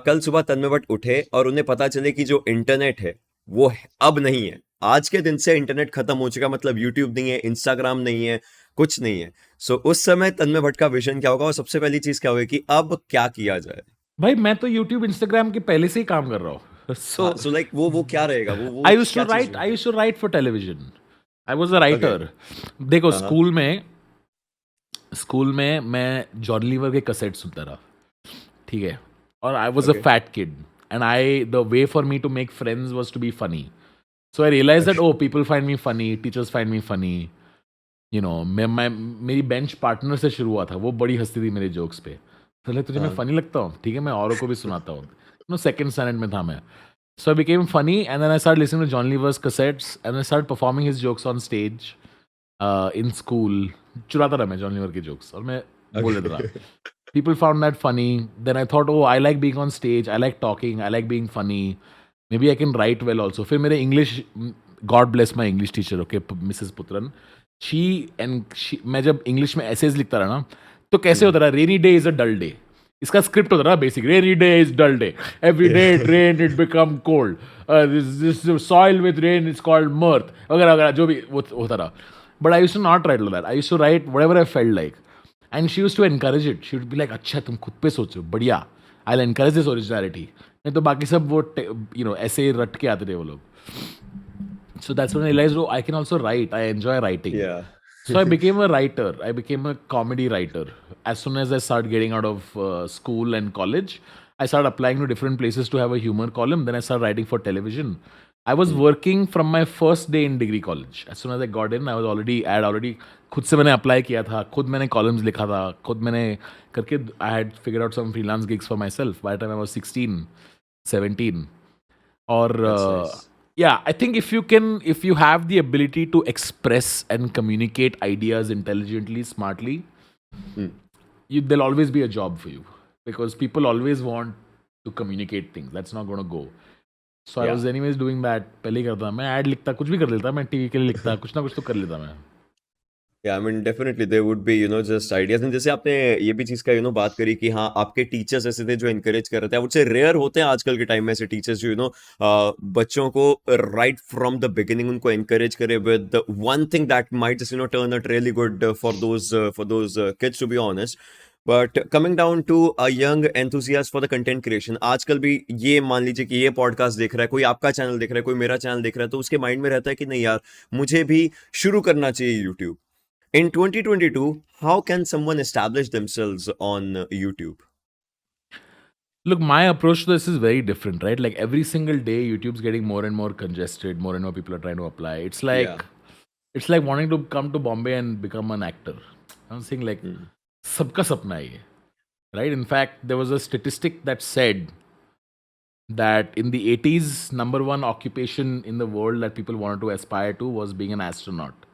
कल सुबह तन्मय भट्ट उठे और उन्हें पता चले कि जो इंटरनेट है वो अब नहीं है, आज के दिन से इंटरनेट खत्म हो चुका, मतलब यूट्यूब नहीं है, इंस्टाग्राम नहीं है, कुछ नहीं है. सो उस समय तन्मय भट्ट का विजन क्या होगा और सबसे पहली चीज क्या होगी कि अब क्या किया जाए? भाई मैं तो YouTube Instagram के पहले से ही काम कर रहा हूँ। हाँ, so सो लाइक वो क्या रहेगा, वो I used क्या to चीज write I होगी? used to write for television. I was a okay. writer. देखो हाँ हाँ. स्कूल में मैं जॉन लीवर के कैसेट सुनता रहा, ठीक है, और I was a okay. Fat kid and I the way for me to make friends was to be funny. So I realise that oh people find me funny, teachers find me funny, मैं मेरी bench partner से शुरू हुआ था, वो बड़ी हंसती थी मेरे जोक्स पे, तो तुझे मैं हाँ फनी लगता हूँ, ठीक है, मैं औरों को भी सुनाता हूँ. सेकंड स्टैंडर्ड में था मैं. So I became funny, and then I started listening to John Lever's cassettes, and I started performing his jokes on stage in school. चुराता रहा मैं जॉन लीवर के जोक्स और मैं बोल देता था. People found that funny. Then I thought, oh, I like being on stage. I like talking. I like being funny. Maybe I can write well also. फिर मेरे English, God bless my English teacher, okay, Mrs. Putran. मैं जब English में essays लिखता रहा ना, तो कैसे होता रहा? Rainy day is a dull day. इसका स्क्रिप्ट होता रहा basic, rainy day is dull day, every day it rain it become cold, this soil with rain is called mirth, वगैरह वगैरह जो भी वो होता रहा. But I used to not write that, I used to write whatever I felt like, and she used to encourage it. She would be like, अच्छा तुम खुद पे सोचो, बढ़िया, I will encourage this originality. नहीं तो बाकी सब वो ऐसे रट के आते थे वो लोग. So that's when I realized, oh, I can also write. I enjoy writing. या So I became a writer. I became a comedy writer. As soon as I started getting out of school and college, I started applying to different places to have a humor column. Then I started writing for television. I was working from my first day in degree college. As soon as I got in, I had already खुद से मैंने apply किया था, खुद मैंने columns लिखा था, खुद मैंने करके I had figured out some freelance gigs for myself by the time I was 16, 17. Or That's nice. yeah, I think if you have the ability to express and communicate ideas intelligently, smartly, there'll always be a job for you because people always want to communicate things. That's not going to go. So I Yeah. was anyways doing that. पहले ही करता मैं add लिखता कुछ भी कर लेता मैं TV के लिए लिखता कुछ ना कुछ तो कर लेता मैं. या I mean definitely there would be just ideas and जैसे आपने ये भी चीज का बात करी कि हाँ आपके टीचर्स ऐसे थे जो इनकरेज कर रहे थे. आई वुड से रेयर होते हैं आजकल के टाइम में ऐसे टीचर्स जो बच्चों को राइट फ्रॉम द बिगिनिंग उनको एनकरेज करे with one thing that might just turn out really good for those kids to be honest. But coming down to a young enthusiast for the content creation, आजकल भी ये मान लीजिए कि ये podcast देख रहा है, कोई आपका चैनल देख रहा है, कोई मेरा चैनल देख रहा है, तो उसके माइंड में रहता है कि नहीं यार मुझे भी शुरू करना चाहिए YouTube. In 2022, how can someone establish themselves on YouTube? Look, my approach to this is very different, right? Like every single day, YouTube's getting more and more congested. More and more people are trying to apply. Yeah. It's like wanting to come to Bombay and become an actor. I'm saying like sabka sapna hai ye, right? In fact, there was a statistic that said that in the 80s, number one occupation in the world that people wanted to aspire to was being an astronaut.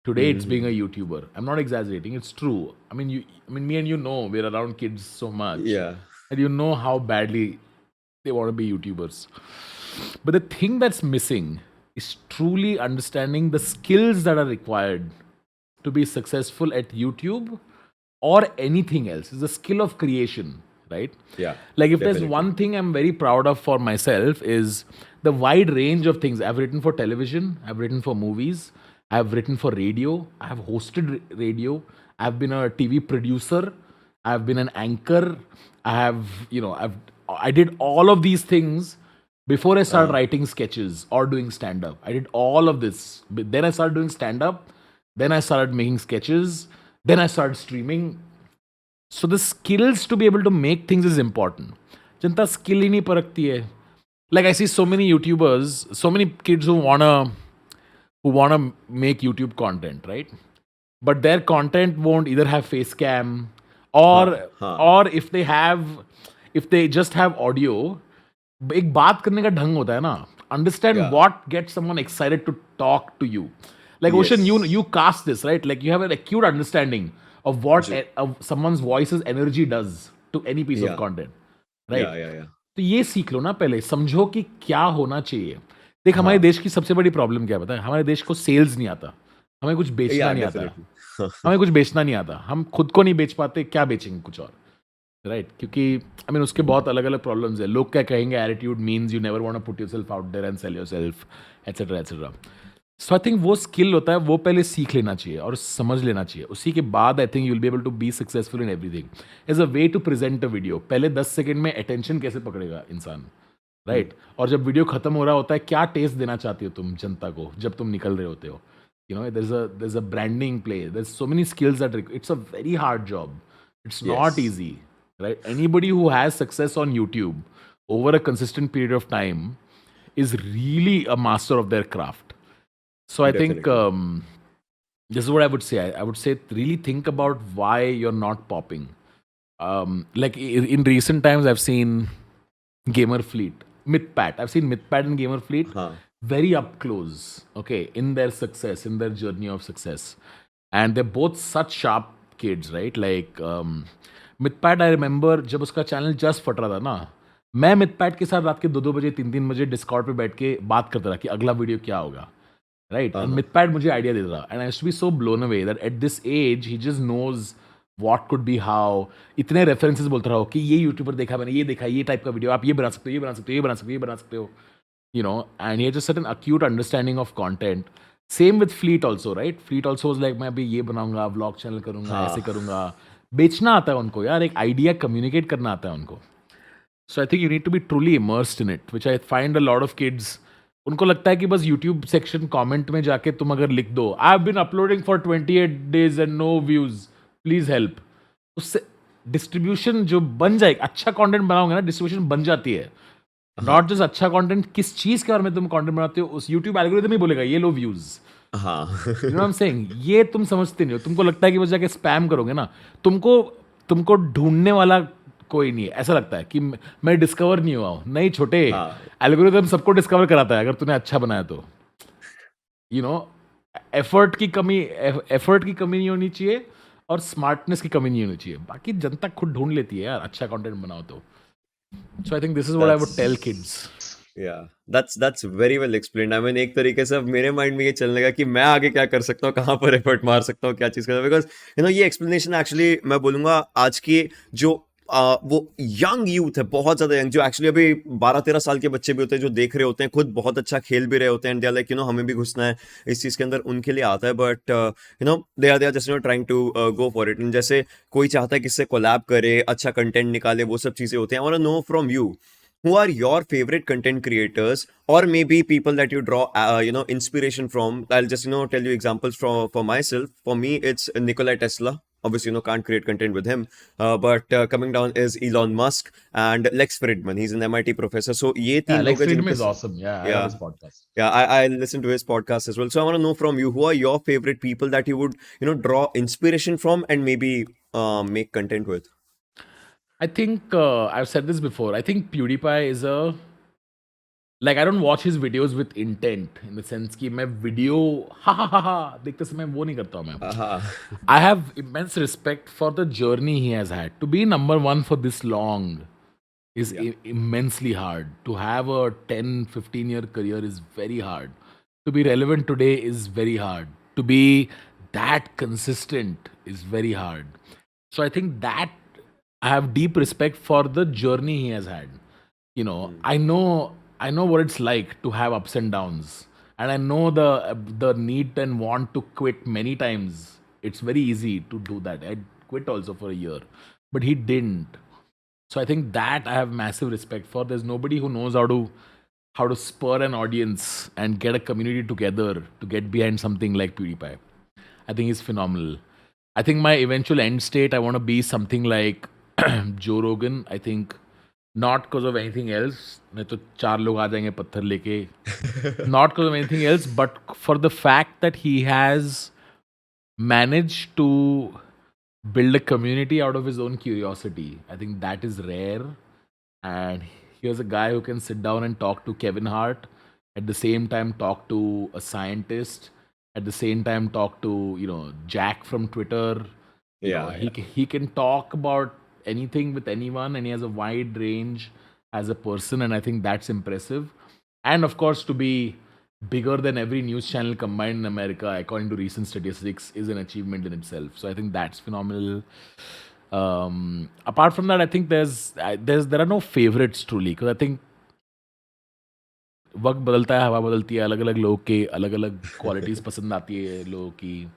Today, it's being a YouTuber. I'm not exaggerating. It's true. I mean, me and you know, we're around kids so much. Yeah. And you know how badly they want to be YouTubers. But the thing that's missing is truly understanding the skills that are required to be successful at YouTube or anything else. It's the skill of creation, right? Yeah. Like if there's definitely. one thing I'm very proud of for myself is the wide range of things. I've written for television, I've written for movies, I've written for radio, I've hosted radio, I've been a TV producer, I've been an anchor, I did all of these things before I started writing sketches or doing stand up. I did all of this. But then I started doing stand up, then I started making sketches, then I started streaming. So the skills to be able to make things is important. Janata skill ही नहीं परखती है. Like I see so many YouTubers, so many kids who wanna make YouTube content, right? But their content won't either have face cam or if they just have audio. एक बात करने का ढंग होता है ना. Understand what gets someone excited to talk to you. Like Ocean, you cast this, right? Like you have an acute understanding of what of someone's voice's energy does to any piece of content, right? Yeah. तो ये सीख लो ना पहले, समझो कि क्या होना चाहिए. देख हमारे देश की सबसे बड़ी प्रॉब्लम क्या है पता है? हमारे देश को सेल्स नहीं आता, हमें कुछ बेचना नहीं आता, हमें कुछ बेचना नहीं आता, हम खुद को नहीं बेच पाते, क्या बेचेंगे कुछ और, राइट? क्योंकि आई मीन उसके बहुत अलग अलग प्रॉब्लम्स है. लोग क्या कहेंगे, attitude means you never want to put yourself out there and sell yourself etcetera etcetera. So I think वो स्किल होता है, वो पहले सीख लेना चाहिए और समझ लेना चाहिए. उसी के बाद I think you will be able to be successful in everything. As a way to present a video, पहले 10 सेकंड में अटेंशन कैसे पकड़ेगा इंसान, राइट? और जब वीडियो खत्म हो रहा होता है, क्या टेस्ट देना चाहते हो तुम जनता को जब तुम निकल रहे होते हो? There's a branding play. There's so many skills that it's a very hard job. It's not easy, right? Anybody who has success on YouTube over a consistent period of time is really a master of their craft. So I think this is what I would say. I would say really think about why you're not popping. Like in recent times, I've seen Gamer Fleet, MythPat. I've seen MythPat and Gamer Fleet very up close, okay, in their success, in their journey of success. And they're both such sharp kids, right? Like MythPat, I remember जब उसका channel just फट रहा था ना, मैं MythPat के साथ रात के 2-2 बजे 3-3 बजे डिस्कॉर्ड पे बैठ के बात करता था कि अगला वीडियो क्या होगा, right? And MythPat मुझे आइडिया देता था, and I used to be so blown away that at this age he just knows what could be how. इतने रेफरेंसेस बोलता रहो कि ये यूट्यूबर देखा मैंने, ये देखा, ये टाइप का वीडियो आप ये बना सकते हो, ये बना सकते हो, ये बना सकते हो, ये बना सकते हो, you know. And he had just such an acute understanding of content. Same with Fleet also, right? Fleet also was like मैं अभी ये बनाऊंगा, व्लॉग चैनल करूंगा, ऐसे करूंगा. बेचना आता है उनको यार, एक आइडिया कम्युनिकेट करना आता है उनको. So I think you need to be truly immersed in it, which I find a lot of kids, उनको लगता है कि बस YouTube section comment में जाके तुम अगर लिख दो I have been uploading for 28 days and no views, please help, उससे डिस्ट्रीब्यूशन जो बन जाए, अच्छा कंटेंट बनाओगे ना, डिस्ट्रीब्यूशन बन जाती है. हाँ नॉट जस्ट अच्छा कंटेंट, किस चीज के बारे में तुम कंटेंट बनाते हो, उस यूट्यूब एल्गोरिथम ही बोलेगा ये लो व्यूज। हाँ you know I am saying, ये तुम समझते नहीं हो। तुमको लगता है कि बस जाके स्पैम करोगे ना, तुमको तुमको ढूंढने वाला कोई नहीं है। ऐसा लगता है कि मैं डिस्कवर नहीं हुआ हूँ। नहीं छोटे, हाँ एल्गोरिथम सबको डिस्कवर कराता है अगर तूने अच्छा बनाया तो। यू नो, एफर्ट की कमी नहीं होनी चाहिए और स्मार्टनेस की कमी नहीं होनी चाहिए। बाकी जनता खुद ढूंढ लेती है यार, अच्छा कंटेंट बनाओ तो। So I think this is what I would tell that's kids. या that's very well explained. I mean एक तरीके से अब मेरे माइंड में ये चलने लगा कि मैं आगे क्या कर सकता हूँ, कहाँ पर एफर्ट मार सकता हूँ, क्या चीज़ करता हूँ, बिकॉज ये एक्सप्लेनेशन एक्चुअली मैं बोलूँगा आज की जो वो यंग यूथ है, बहुत ज़्यादा यंग, जो एक्चुअली अभी 12-13 साल के बच्चे भी होते हैं जो देख रहे होते हैं, खुद बहुत अच्छा खेल भी रहे होते हैं, एंड दे आर लाइक हमें भी घुसना है इस चीज़ के अंदर, उनके लिए आता है, but they are just trying to go for it. जैसे कोई चाहता है कि इससे कोलैब करे, अच्छा कंटेंट निकाले, वो सब चीज़ें होती हैं। I want to know from you, who are your favorite content creators, or maybe people that you draw inspiration from. I'll just tell you examples for myself. For me it's Nikola Tesla. Obviously can't create content with him, but coming down is Elon Musk and Lex Fridman. He's an MIT professor. So ye Yeah, teen log Lex hai Friedman jinke is awesome. Yeah, I love yeah, his podcast. yeah, I listen to his podcast as well. So I want to know from you, who are your favorite people that you would draw inspiration from and maybe make content with. I think I've said this before. I think PewDiePie is a, like, I don't watch his videos with intent in the sense कि मैं video ha देखते समय वो नहीं करता हूँ मैं. Aha. I have immense respect for the journey he has had. To be number one for this long is Yeah. immensely hard. To have a 10-15 year career is very hard. To be relevant today is very hard. To be that consistent is very hard. So I think that I have deep respect for the journey he has had. You know, Hmm. I know what it's like to have ups and downs, and I know the need and want to quit many times. It's very easy to do that. I quit also for a year, but he didn't. So I think that I have massive respect for. There's nobody who knows how to spur an audience and get a community together to get behind something like PewDiePie. I think he's phenomenal. I think my eventual end state, I want to be something like Joe Rogan. I think not because of anything else. नहीं तो चार लोग आ जाएंगे पत्थर लेके. Not because of anything else, but for the fact that he has managed to build a community out of his own curiosity. I think that is rare. And here's a guy who can sit down and talk to Kevin Hart, at the same time talk to a scientist, at the same time talk to, Jack from Twitter. Yeah, He yeah. he can talk about anything with anyone, and he has a wide range as a person, and I think that's impressive. And of course, to be bigger than every news channel combined in America, according to recent statistics, is an achievement in itself. So I think that's phenomenal. Apart from that, I think there are no favorites truly, because I think वक्त बदलता है, हवा बदलती है, अलग अलग लोग के अलग अलग क्वालिटीज पसंद आती है लोगों की.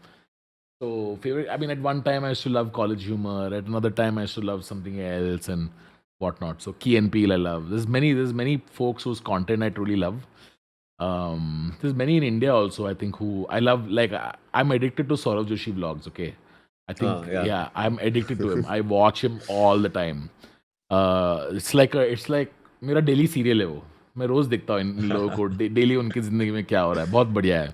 So favorite, I mean, at one time I used to love college humor. At another time I used to love something else and whatnot. So Key and Peele I love. There's many folks whose content I truly love. There's many in India also, I think, who I love. Like I'm addicted to Saurav Joshi vlogs. Okay, I think Yeah. yeah, I'm addicted to him. I watch him all the time. It's like मेरा daily serial है वो. मैं रोज देखता हूँ इन लोगों को, daily उनकी जिंदगी में क्या हो रहा है. बहुत बढ़िया है.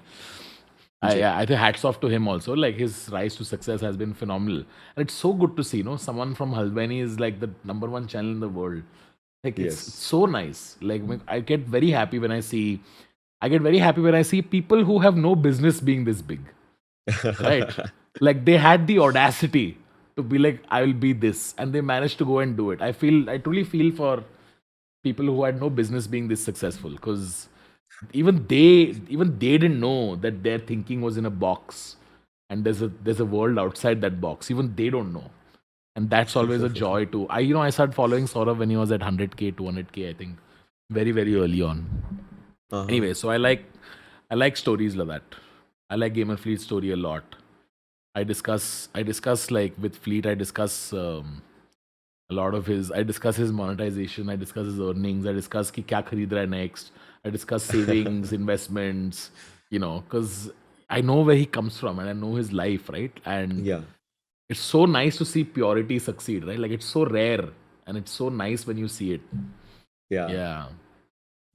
जी. I think hats off to him also. Like his rise to success has been phenomenal, and it's so good to see. Someone from Halvani is like the number one channel in the world. Like it's Yes. so nice. Like I get very happy when I get very happy when I see people who have no business being this big, right? Like they had the audacity to be like, I will be this, and they managed to go and do it. I truly feel for people who had no business being this successful, because even they didn't know that their thinking was in a box, and there's a world outside that box. Even they don't know, and that's always a joy too. I started following Saurav when he was at 100K, 200K, I think, very very early on. Uh-huh. Anyway, so I like stories like that. I like Gamer Fleet's story a lot. I discuss like with Fleet. I discuss a lot of his. I discuss his monetization. I discuss his earnings. I discuss ki kya kharid raha hai next. I discuss savings, investments. Because I know where he comes from and I know his life, right? And Yeah. it's so nice to see purity succeed, right? Like it's so rare and it's so nice when you see it. Yeah. Yeah.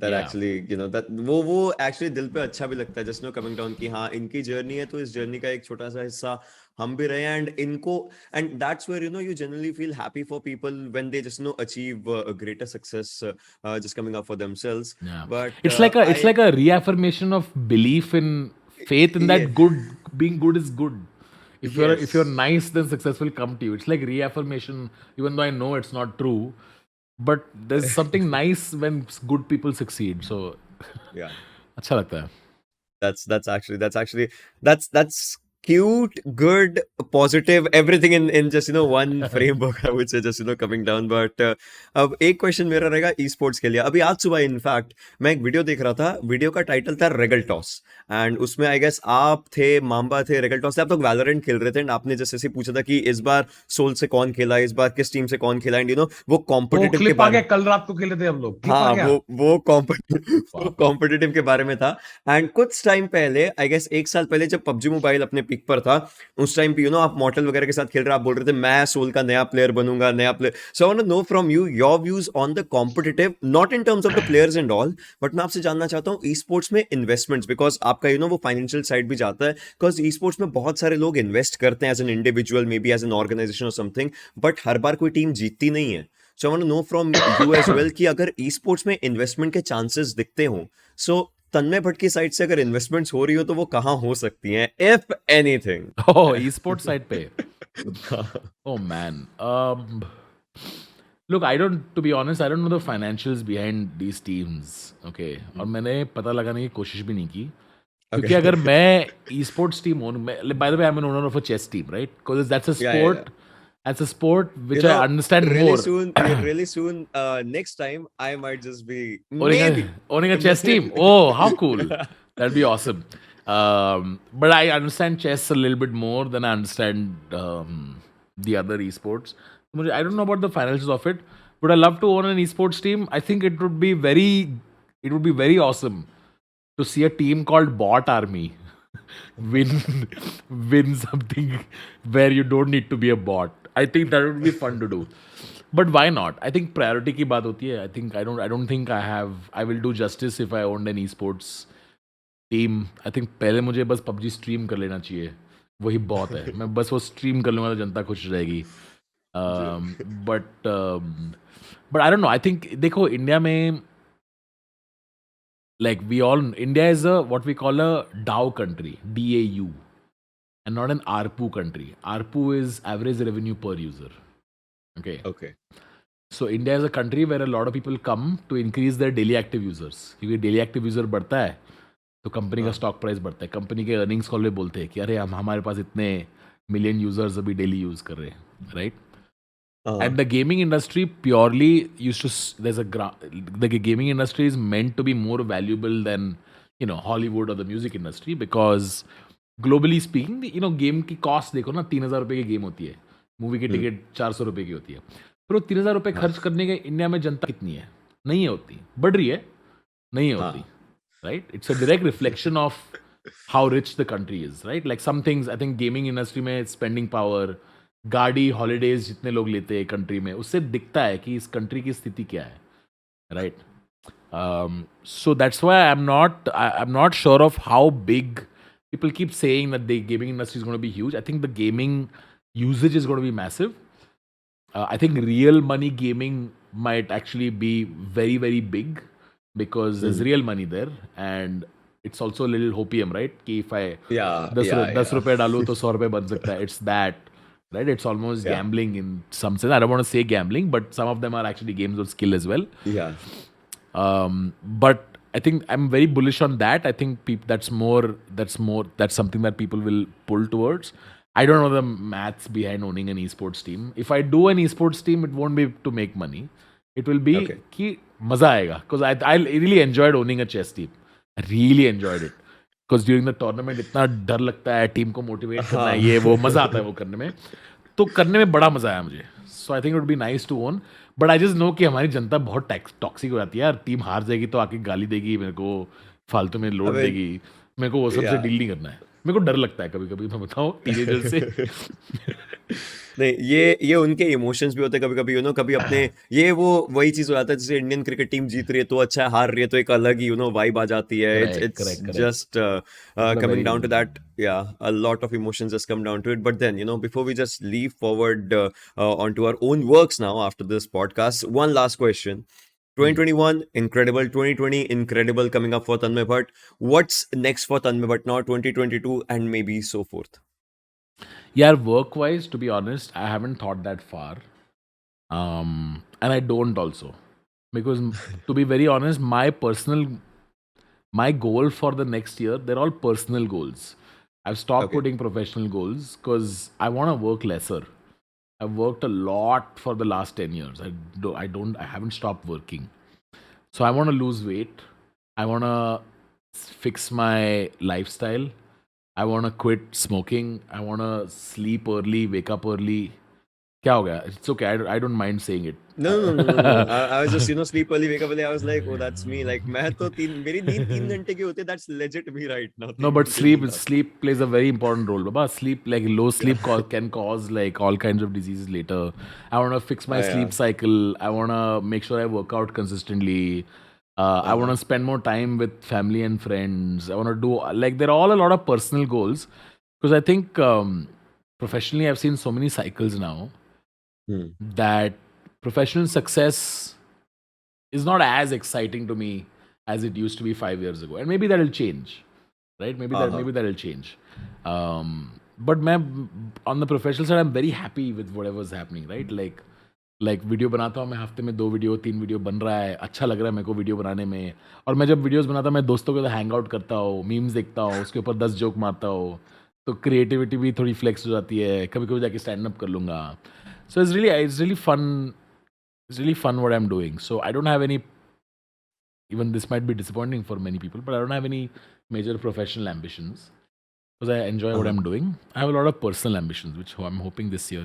That या actually that वो actually दिल पे अच्छा भी लगता है, just coming down कि हाँ इनकी जर्नी है, तो इस जर्नी का एक छोटा सा हिस्सा हम भी रहे हैं, एंड इनको, and that's where you generally feel happy for people when they just achieve a greater success, just coming up for themselves. Yeah. But It's like a reaffirmation of belief in faith in yes, that good being good is good. If you're yes. nice, then success will come to you. It's like reaffirmation, even though I know it's not true. But there's something nice when good people succeed. So Yeah. अच्छा लगता है. That's actually that's cute, good, positive, everything in just one framework. I would say, just coming down. But अब एक question मेरा रहेगा e sports के लिए. अभी आज सुबह इनफैक्ट मैं एक वीडियो देख रहा था. वीडियो का टाइटल था रेगल टॉस, एंड उसमें आई गेस आप थे, माम्बा थे, रेगल टॉस से आप लोग वैलोरेंट खेल रहे थे, एंड आपने जैसे ऐसे पूछा था कि इस बार सोल से कौन खेला, इस बार किस टीम से कौन खेला, एंड वो वो कॉम्पिटिटिव के क्लिप आ बारे गया, में. कल रात को खेले थे हम लोग, क्लिप आ हाँ, गया। वो वो बाप रे. कॉम्पिटिटिव के बारे में था. एंड कुछ टाइम पहले, आई गेस एक साल पहले, जब पबजी मोबाइल अपने पीक पर था, उस टाइम पे आप मॉर्टल वगैरह के साथ खेल रहे, आप बोल रहे थे मैं सोल का नया प्लेयर बनूंगा, नया player. So I want to know from you your views on the competitive, not in terms of the players and all, but मैं आपसे जानना चाहता हूँ ई स्पोर्ट्स में इन्वेस्टमेंट्स, बिकॉज आपका वो फाइनेंशियल साइड भी जाता है, बिकॉज ई स्पोर्ट्स में बहुत सारे लोग इन्वेस्ट करते हैं as an individual, maybe as an organization और समथिंग, बट हर बार कोई टीम जीतती नहीं है. So I want to know from you as well कि अगर ई स्पोर्ट्स में इन्वेस्टमेंट के चांसेस दिखते हो, सो तन्मय भट्ट की साइड से अगर इन्वेस्टमेंट्स हो रही हो तो वो कहाँ हो सकती हैं, if anything? Oh, esports side पे. Oh man. Look, to be honest, I don't know the financials behind these teams. Okay. और मैंने पता लगाने की कोशिश भी नहीं की. क्योंकि अगर मैं esports team by the way, I'm an owner of a chess team, right? Because that's a Yeah, sport. yeah. That's a sport which I understand more. Really soon, next time I might just be Owning a chess team. Oh, how cool. That'd be awesome. But I understand chess a little bit more than I understand the other esports. I don't know about the financials of it. Would I love to own an esports team? I think it would be very awesome to see a team called Bot Army win win something where you don't need to be a bot. I think that would be fun to do. But why not? I think priority की बात होती है. I don't think I will do justice if I owned an esports team. I think पहले मुझे बस PUBG stream कर लेना चाहिए. वही बहुत है. मैं बस वो stream कर लूँगा तो जनता खुश रहेगी. But I don't know. I think देखो इंडिया में India is what we call a DAO country, DAU, and not an ARPU country. ARPU is average revenue per user. Okay. So India is a country where a lot of people come to increase their daily active users. क्योंकि daily active user बढ़ता है तो company का stock price बढ़ता है. Company के earnings call में बोलते हैं कि अरे हमारे पास इतने मिलियन यूजर्स अभी डेली यूज कर रहे हैं, right? And the gaming industry purely used to the gaming industry is meant to be more valuable than Hollywood or the music industry, because globally speaking game की cost देखो ना, 3,000 रुपए की game होती है, मूवी की टिकट 400 रुपए की होती है, पर वो 3,000 रुपए खर्च करने के इंडिया में जनता कितनी है? नहीं है होती, बढ़ रही है, नहीं है होती, right? It's a direct reflection of how rich the country is, right? Like some things I think gaming industry में spending power, गाड़ी, हॉलीडेज जितने लोग लेते हैं कंट्री में, उससे दिखता है कि इस कंट्री की स्थिति क्या है, right? So that's why I am not sure of how big. People keep saying that the gaming industry is going to be huge. I think the gaming usage is going to be massive. I think real money gaming might actually be very, very big because there's real money there, and it's also a little hopium, right? कि if I 10 रुपए डालूं तो 100 रुपए बन सकता है. It's that. Right, it's almost gambling in some sense. I don't want to say gambling, but some of them are actually games of skill as well. Yeah. But I think I'm very bullish on that. I think that's something that people will pull towards. I don't know the maths behind owning an esports team. If I do an esports team, it won't be to make money. It will be कि मजा आएगा. Because I really enjoyed owning a chess team. I really enjoyed it. Because during the tournament इतना डर लगता है, team को motivate करना है, ये वो मजा आता है वो करने में, तो करने में बड़ा मजा आया मुझे. So I think it would be nice to own, but I just know कि हमारी जनता बहुत टॉक्सिक हो जाती है यार. टीम हार जाएगी तो आके गाली देगी, मेरे को फालतू में लोड देगी, मेरे को वो सबसे डील नहीं करना है. मेरे को डर लगता है कभी कभी, मैं बताऊँ टीनेजर से. नहीं, ये उनके इमोशंस भी होते हैं कभी कभी, कभी अपने, ये वो वही चीज हो जाता है, जैसे इंडियन क्रिकेट टीम जीत रही है तो अच्छा है, हार रही है तो एक अलग ही वाइब आ जाती है. It's correct, it's correct, correct. Just People are coming very down to different. that. Yeah, a lot of emotions just come down to it. But then, before we just leave forward onto our own works now after this podcast, one last question. Hmm. 2021 incredible, 2020 incredible coming up for Tanmay Bhatt. What's next for Tanmay Bhatt now, 2022 and maybe so forth? Yeah, work wise, to be honest, I haven't thought that far. And I don't also. Because to be very honest, my goal for the next year, they're all personal goals. I've stopped Okay. putting professional goals because I want to work lesser. I've worked a lot for the last 10 years. I haven't stopped working. So I want to lose weight. I want to fix my lifestyle. I want to quit smoking. I want to sleep early, wake up early. क्या हो गया? It's okay. I don't mind saying it. No, no, no, no, no, no. I was just, sleep early, wake up early. I was like, oh, that's me. Like, मेरी नींद 3 घंटे की होती है. That's legit me right now. No, but 3 घंटे नींद आती sleep plays a very important role. Baba, sleep, like low sleep can cause like all kinds of diseases later. I want to fix my है. sleep cycle. I want to make sure I work out consistently. I want to spend more time with family and friends. I want to do like there are all a lot of personal goals because I think professionally I've seen so many cycles now that professional success is not as exciting to me as it used to be 5 years ago, and maybe that'll change, right? Maybe that'll change. But on the professional side, I'm very happy with whatever's happening, right? Like video बनाता हूँ मैं, हफ्ते में 2 video 3 video बन रहा है, अच्छा लग रहा है मेरे को वीडियो बनाने में. और मैं जब वीडियोस बनाता हूँ मैं दोस्तों के साथ हैंग आउट करता हूँ, मीम्स देखता हूँ, उसके ऊपर 10 जोक मारता हूँ, तो क्रिएटिविटी भी थोड़ी फ्लेक्स हो जाती है, कभी कभी जाके स्टैंड अप कर लूँगा. So it's really fun. It's really fun what I'm doing. So I don't have any. Even this might be disappointing for many people, but I don't have any major professional ambitions because I enjoy what I'm doing. I have a lot of personal ambitions, which I'm hoping this year.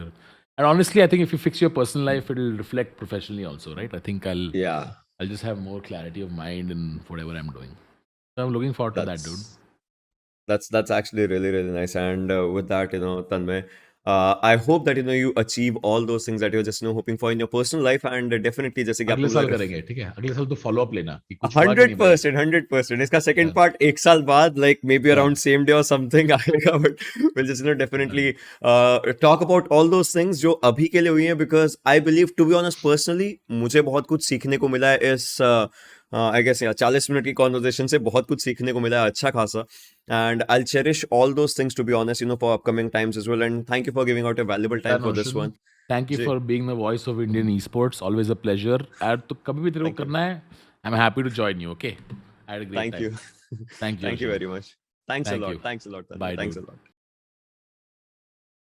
And honestly, I think if you fix your personal life, it'll reflect professionally also, right? I think Yeah, I'll just have more clarity of mind in whatever I'm doing. So I'm looking forward to that, dude. that's actually really, really nice. And with that, Tanmay, I hope that you achieve all those things that you're just hoping for in your personal life, and definitely जैसे कि अगले आपने साल बोला, करेंगे, ठीक है? अगले साल तो follow up लेना कि कुछ हुआ कि नहीं भाई. 100%, 100%. इसका सेकंड Yeah, पार्ट 1 साल बाद, like maybe yeah, around same day or something आएगा, but we'll just definitely done. talk about all those things जो अभी के लिए हुई हैं, because I believe, to be honest, personally मुझे बहुत कुछ सीखने को मिला है इस आई गेस 40 मिनट की कॉन्वर्जेशन से. बहुत कुछ सीखने को मिला है अच्छा खासा, and I'll cherish all those things, to be honest, for upcoming times as well. And thank you for giving out a valuable time Done, for this Ocean. one. Thank you ji, for being the voice of Indian esports. Always a pleasure. और तो कभी भी तेरे को thank you, करना है, I'm happy to join you. Okay. I had a great thank time. you. Thank you, Thank you Ocean. very much. Thanks a Thank you. lot, thanks a lot, Tanmay. Bye, Thanks dude. a lot.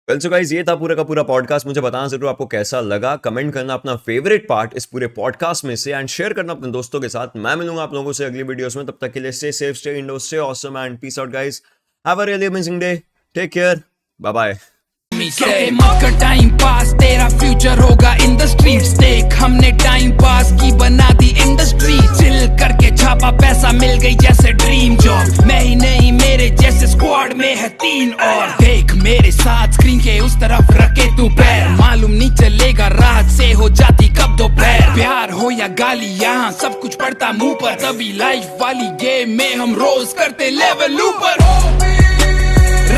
Well, so guys, ये था पूरा का पूरा podcast. मुझे बताना जरूर आपको कैसा लगा. कमेंट करना अपना फेवरेट पार्ट इस पूरे पॉडकास्ट में से, एंड शेयर करना अपने दोस्तों के साथ. मैं मिलूंगा आप लोगों से अगली वीडियोस में. तब तक के लिए stay safe, stay indoor, stay awesome, and peace out guys. Have a really amazing day. Take care. Bye bye. क्योंकि मत कर टाइम पास, तेरा फ्यूचर होगा इन द स्ट्रीट्स. देख हमने टाइम पास की बना दी इंडस्ट्री. चिल करके छापा पैसा, मिल गई जैसे ड्रीम जॉब. मैं ही नहीं, मेरे जैसे स्क्वाड में है 3 और. देख मेरे साथ स्क्रीन के उस तरफ रखे तू पैर. मालूम नहीं चलेगा रात से हो जाती कब दोपहर. प्यार हो या गाली, यहाँ सब कुछ पड़ता मुंह पर. तभी लाइफ वाली गेम में हम रोज करते लेवल ऊपर.